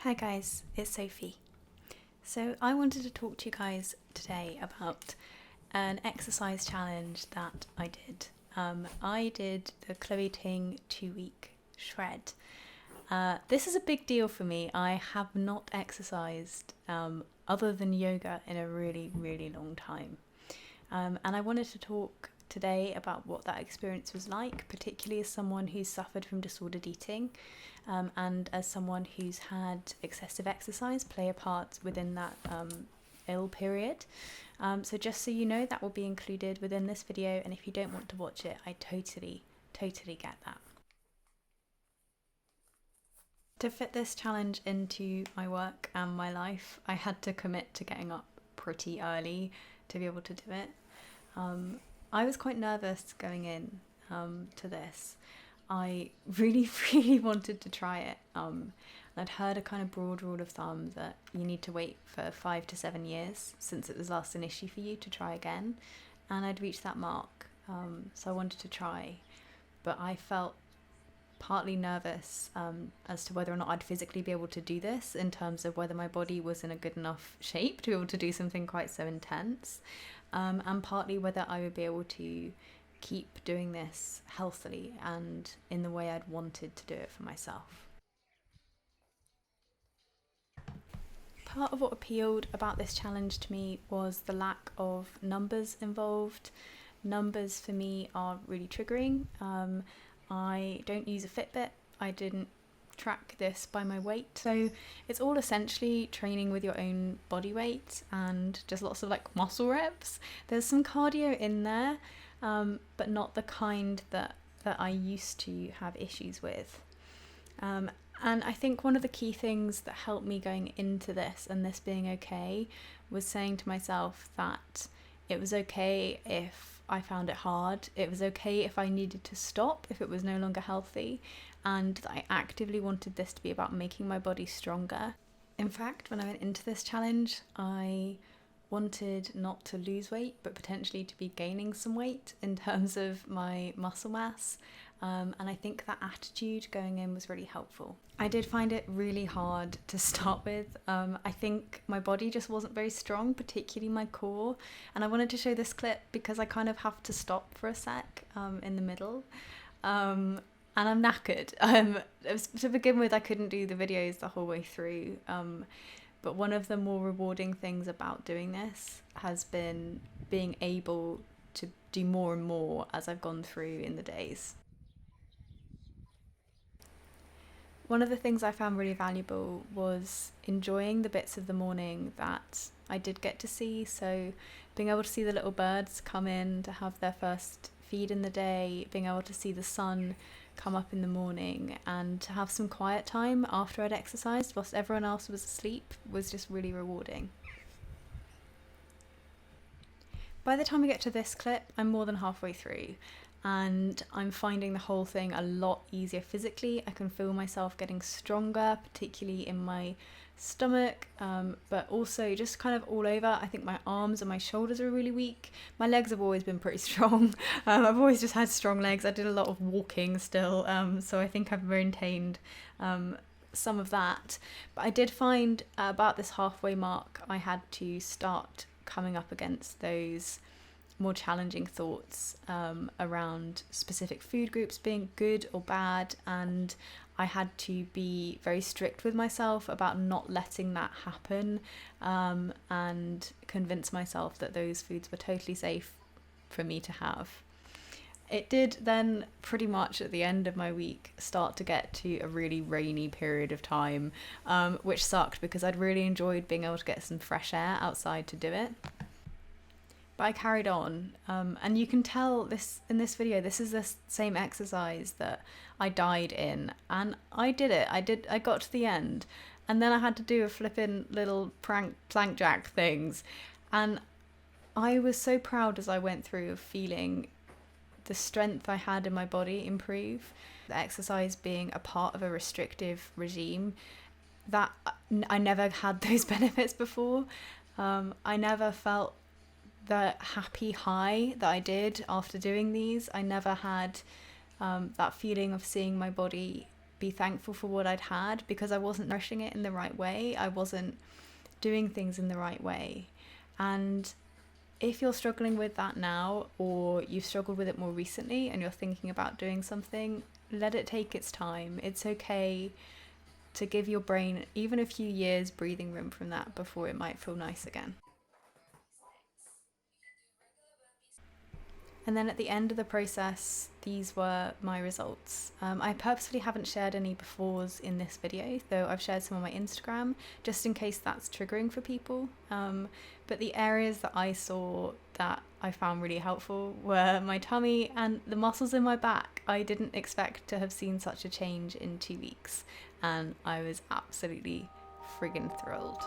Hi guys, it's Sophie. So I wanted to talk to you guys today about an exercise challenge that I did. I did the Chloe Ting 2-week shred. This is a big deal for me. I have not exercised other than yoga in a really, really long time. And I wanted to talk today about what that experience was like, particularly as someone who's suffered from disordered eating and as someone who's had excessive exercise play a part within that ill period. So just so you know, that will be included within this video, and if you don't want to watch it, I totally get that. To fit this challenge into my work and my life, I had to commit to getting up pretty early to be able to do it. I was quite nervous going in to this. I really, really wanted to try it. I'd heard a kind of broad rule of thumb that you need to wait for 5 to 7 years since it was last an issue for you to try again. And I'd reached that mark, so I wanted to try. But I felt partly nervous as to whether or not I'd physically be able to do this, in terms of whether my body was in a good enough shape to be able to do something quite so intense, and partly whether I would be able to keep doing this healthily and in the way I'd wanted to do it for myself. Part of what appealed about this challenge to me was the lack of numbers involved. Numbers for me are really triggering. I don't use a Fitbit. I didn't track this by my weight. So it's all essentially training with your own body weight and just lots of like muscle reps. There's some cardio in there, but not the kind that I used to have issues with. And I think one of the key things that helped me going into this and this being okay was saying to myself that it was okay if I found it hard. It was okay if I needed to stop, if it was no longer healthy, and that I actively wanted this to be about making my body stronger. In fact, when I went into this challenge, I wanted not to lose weight, but potentially to be gaining some weight in terms of my muscle mass. And I think that attitude going in was really helpful. I did find it really hard to start with. I think my body just wasn't very strong, particularly my core. And I wanted to show this clip because I kind of have to stop for a sec in the middle. And I'm knackered. To begin with, I couldn't do the videos the whole way through. But one of the more rewarding things about doing this has been being able to do more and more as I've gone through in the days. One of the things I found really valuable was enjoying the bits of the morning that I did get to see. So being able to see the little birds come in to have their first feed in the day, being able to see the sun come up in the morning, and to have some quiet time after I'd exercised whilst everyone else was asleep was just really rewarding. By the time we get to this clip, I'm more than halfway through, and I'm finding the whole thing a lot easier physically. I can feel myself getting stronger, particularly in my stomach, but also just kind of all over. I think my arms and my shoulders are really weak. My legs have always been pretty strong. I've always just had strong legs. I did a lot of walking still, so I think I've maintained some of that. But I did find about this halfway mark, I had to start coming up against those more challenging thoughts around specific food groups being good or bad, and I had to be very strict with myself about not letting that happen, and convince myself that those foods were totally safe for me to have. It did then pretty much at the end of my week start to get to a really rainy period of time, which sucked because I'd really enjoyed being able to get some fresh air outside to do it. But I carried on, and you can tell this in this video, this is the same exercise that I died in, and I did it. I got to the end, and then I had to do a flippin' little plank jack things, and I was so proud as I went through of feeling the strength I had in my body improve. The exercise being a part of a restrictive regime, that I never had those benefits before. I never felt the happy high that I did after doing these. I never had that feeling of seeing my body be thankful for what I'd had, because I wasn't nourishing it in the right way. I wasn't doing things in the right way. And if you're struggling with that now, or you've struggled with it more recently and you're thinking about doing something, let it take its time. It's okay to give your brain even a few years breathing room from that before it might feel nice again. And then at the end of the process, these were my results. I purposefully haven't shared any befores in this video, though I've shared some on my Instagram, just in case that's triggering for people. But the areas that I saw that I found really helpful were my tummy and the muscles in my back. I didn't expect to have seen such a change in 2 weeks, and I was absolutely friggin' thrilled.